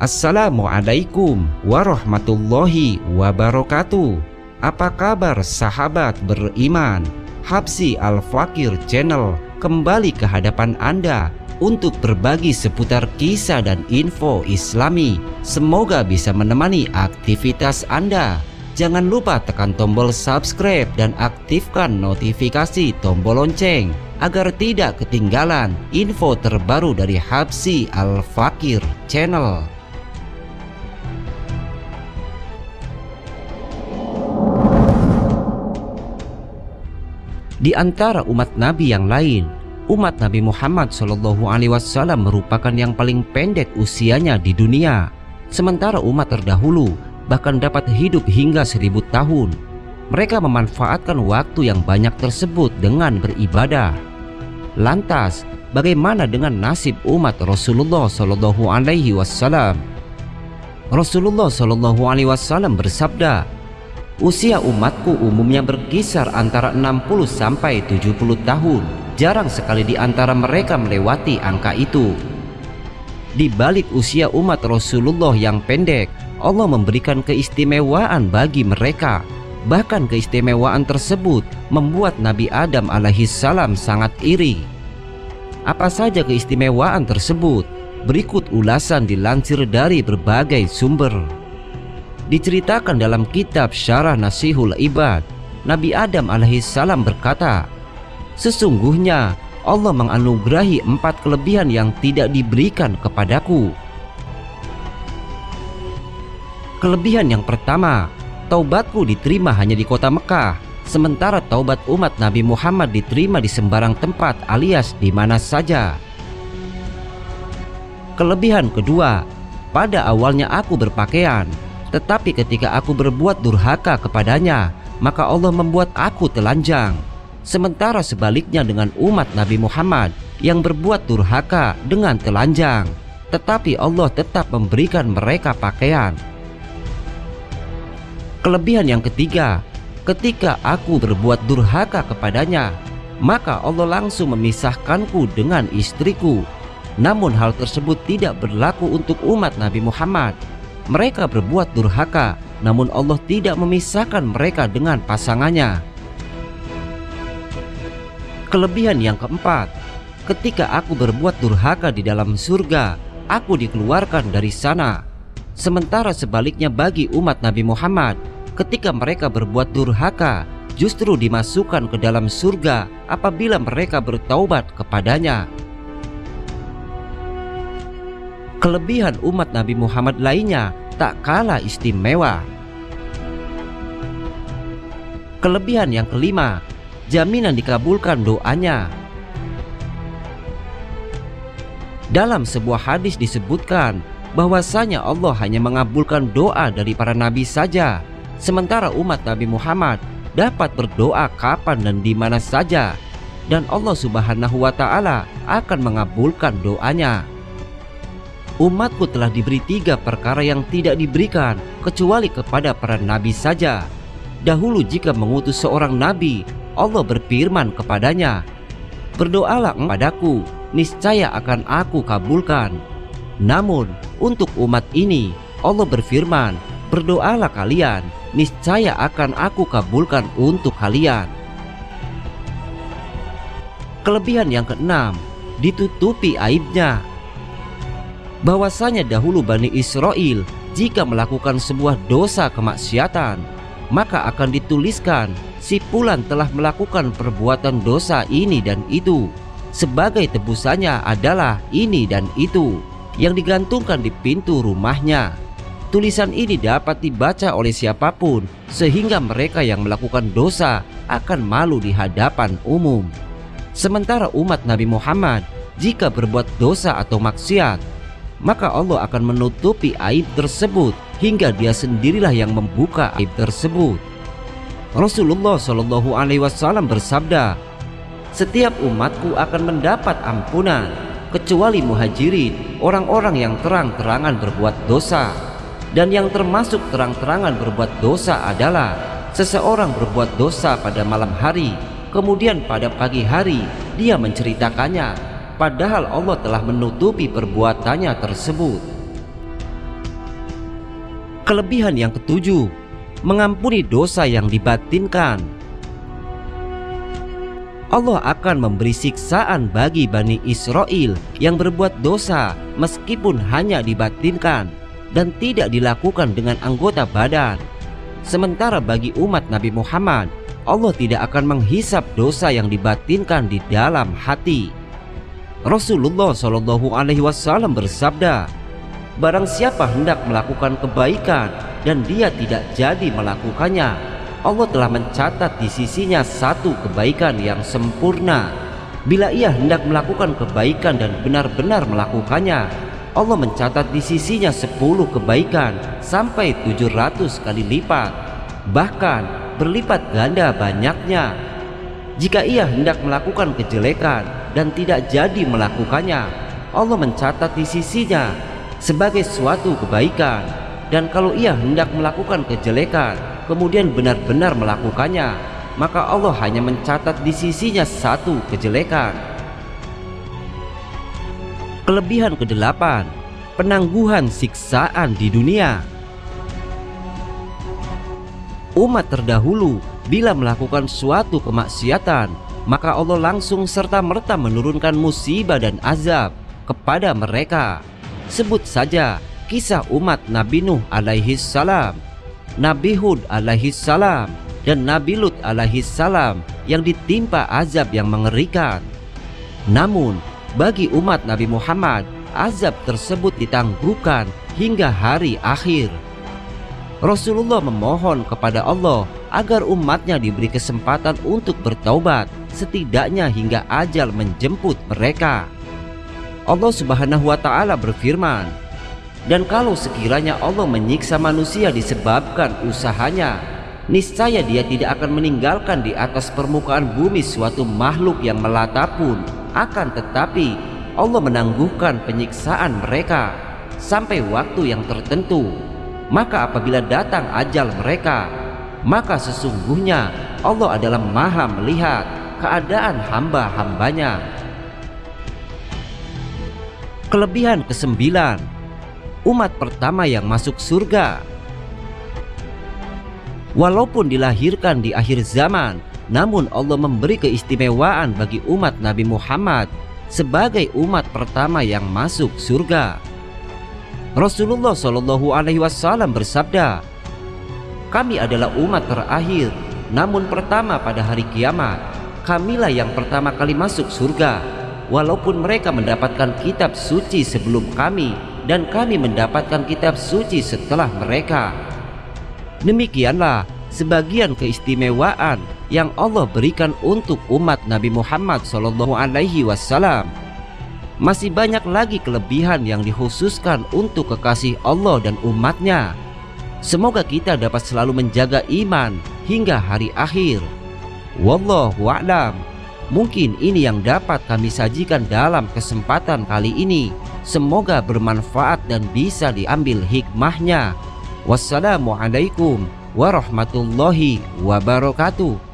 Assalamualaikum warahmatullahi wabarakatuh. Apa kabar sahabat beriman? Habsy Al-Fakir Channel kembali ke hadapan Anda untuk berbagi seputar kisah dan info Islami. Semoga bisa menemani aktivitas Anda. Jangan lupa tekan tombol subscribe dan aktifkan notifikasi tombol lonceng agar tidak ketinggalan info terbaru dari Habsy Al-Fakir Channel. Di antara umat Nabi yang lain, umat Nabi Muhammad SAW merupakan yang paling pendek usianya di dunia. Sementara umat terdahulu bahkan dapat hidup hingga 1000 tahun. Mereka memanfaatkan waktu yang banyak tersebut dengan beribadah. Lantas, bagaimana dengan nasib umat Rasulullah SAW? Rasulullah SAW bersabda, "Usia umatku umumnya berkisar antara 60 sampai 70 tahun. Jarang sekali di antara mereka melewati angka itu." Di balik usia umat Rasulullah yang pendek, Allah memberikan keistimewaan bagi mereka. Bahkan keistimewaan tersebut membuat Nabi Adam alaihissalam sangat iri. Apa saja keistimewaan tersebut? Berikut ulasan dilansir dari berbagai sumber. Diceritakan dalam kitab Syarah Nasihul Ibad, Nabi Adam alaihissalam berkata, "Sesungguhnya Allah menganugerahi 4 kelebihan yang tidak diberikan kepadaku." Kelebihan yang pertama, taubatku diterima hanya di kota Mekah, sementara taubat umat Nabi Muhammad diterima di sembarang tempat alias di mana saja. Kelebihan kedua, pada awalnya aku berpakaian, tetapi ketika aku berbuat durhaka kepadanya, maka Allah membuat aku telanjang. Sementara sebaliknya dengan umat Nabi Muhammad yang berbuat durhaka dengan telanjang, tetapi Allah tetap memberikan mereka pakaian. Kelebihan yang ketiga, ketika aku berbuat durhaka kepadanya, maka Allah langsung memisahkanku dengan istriku. Namun hal tersebut tidak berlaku untuk umat Nabi Muhammad. Mereka berbuat durhaka, namun Allah tidak memisahkan mereka dengan pasangannya. Kelebihan yang keempat, ketika aku berbuat durhaka di dalam surga, aku dikeluarkan dari sana. Sementara sebaliknya bagi umat Nabi Muhammad, ketika mereka berbuat durhaka, justru dimasukkan ke dalam surga apabila mereka bertaubat kepadanya. Kelebihan umat Nabi Muhammad lainnya tak kalah istimewa. Kelebihan yang kelima, jaminan dikabulkan doanya. Dalam sebuah hadis disebutkan bahwasanya Allah hanya mengabulkan doa dari para nabi saja, sementara umat Nabi Muhammad dapat berdoa kapan dan di mana saja, dan Allah Subhanahu wa Ta'ala akan mengabulkan doanya. Umatku telah diberi 3 perkara yang tidak diberikan kecuali kepada para nabi saja. Dahulu jika mengutus seorang nabi, Allah berfirman kepadanya, "Berdoalah kepadaku, niscaya akan aku kabulkan." Namun untuk umat ini Allah berfirman, "Berdoalah kalian, niscaya akan aku kabulkan untuk kalian." Kelebihan yang keenam, ditutupi aibnya. Bahwasanya dahulu Bani Israel jika melakukan sebuah dosa kemaksiatan, maka akan dituliskan si fulan telah melakukan perbuatan dosa ini dan itu. Sebagai tebusannya adalah ini dan itu yang digantungkan di pintu rumahnya. Tulisan ini dapat dibaca oleh siapapun sehingga mereka yang melakukan dosa akan malu di hadapan umum. Sementara umat Nabi Muhammad jika berbuat dosa atau maksiat, maka Allah akan menutupi aib tersebut hingga Dia sendirilah yang membuka aib tersebut. Rasulullah SAW bersabda, "Setiap umatku akan mendapat ampunan kecuali muhajirin, orang-orang yang terang-terangan berbuat dosa. Dan yang termasuk terang-terangan berbuat dosa adalah seseorang berbuat dosa pada malam hari, kemudian pada pagi hari dia menceritakannya, padahal Allah telah menutupi perbuatannya tersebut." Kelebihan yang ketujuh, mengampuni dosa yang dibatinkan. Allah akan memberi siksaan bagi Bani Israel yang berbuat dosa meskipun hanya dibatinkan dan tidak dilakukan dengan anggota badan. Sementara bagi umat Nabi Muhammad, Allah tidak akan menghisap dosa yang dibatinkan di dalam hati. Rasulullah SAW bersabda, barang siapa hendak melakukan kebaikan dan dia tidak jadi melakukannya, Allah telah mencatat di sisinya satu kebaikan yang sempurna. Bila ia hendak melakukan kebaikan dan benar-benar melakukannya, Allah mencatat di sisinya 10 kebaikan sampai 700 kali lipat, bahkan berlipat ganda banyaknya. Jika ia hendak melakukan kejelekan dan tidak jadi melakukannya, Allah mencatat di sisinya sebagai suatu kebaikan. Dan kalau ia hendak melakukan kejelekan kemudian benar-benar melakukannya, maka Allah hanya mencatat di sisinya satu kejelekan. Kelebihan ke-8, penangguhan siksaan di dunia. Umat terdahulu bila melakukan suatu kemaksiatan, maka Allah langsung serta-merta menurunkan musibah dan azab kepada mereka. Sebut saja kisah umat Nabi Nuh alaihi salam, Nabi Hud alaihi salam, dan Nabi Lut alaihi salam yang ditimpa azab yang mengerikan. Namun bagi umat Nabi Muhammad, azab tersebut ditangguhkan hingga hari akhir. Rasulullah memohon kepada Allah agar umatnya diberi kesempatan untuk bertaubat, setidaknya hingga ajal menjemput mereka. Allah Subhanahu wa Ta'ala berfirman, dan kalau sekiranya Allah menyiksa manusia disebabkan usahanya, niscaya dia tidak akan meninggalkan di atas permukaan bumi suatu makhluk yang melata pun. Akan tetapi Allah menangguhkan penyiksaan mereka sampai waktu yang tertentu. Maka apabila datang ajal mereka, maka sesungguhnya Allah adalah Maha melihat keadaan hamba-hambanya. Kelebihan ke-9, umat pertama yang masuk surga. Walaupun dilahirkan di akhir zaman, namun Allah memberi keistimewaan bagi umat Nabi Muhammad sebagai umat pertama yang masuk surga. Rasulullah SAW bersabda, kami adalah umat terakhir, namun pertama pada hari kiamat. Kamilah yang pertama kali masuk surga, walaupun mereka mendapatkan kitab suci sebelum kami, dan kami mendapatkan kitab suci setelah mereka. Demikianlah sebagian keistimewaan yang Allah berikan untuk umat Nabi Muhammad SAW. Masih banyak lagi kelebihan yang dikhususkan untuk kekasih Allah dan umatnya. Semoga kita dapat selalu menjaga iman hingga hari akhir. Wallahu a'lam. Mungkin ini yang dapat kami sajikan dalam kesempatan kali ini. Semoga bermanfaat dan bisa diambil hikmahnya. Wassalamualaikum warahmatullahi wabarakatuh.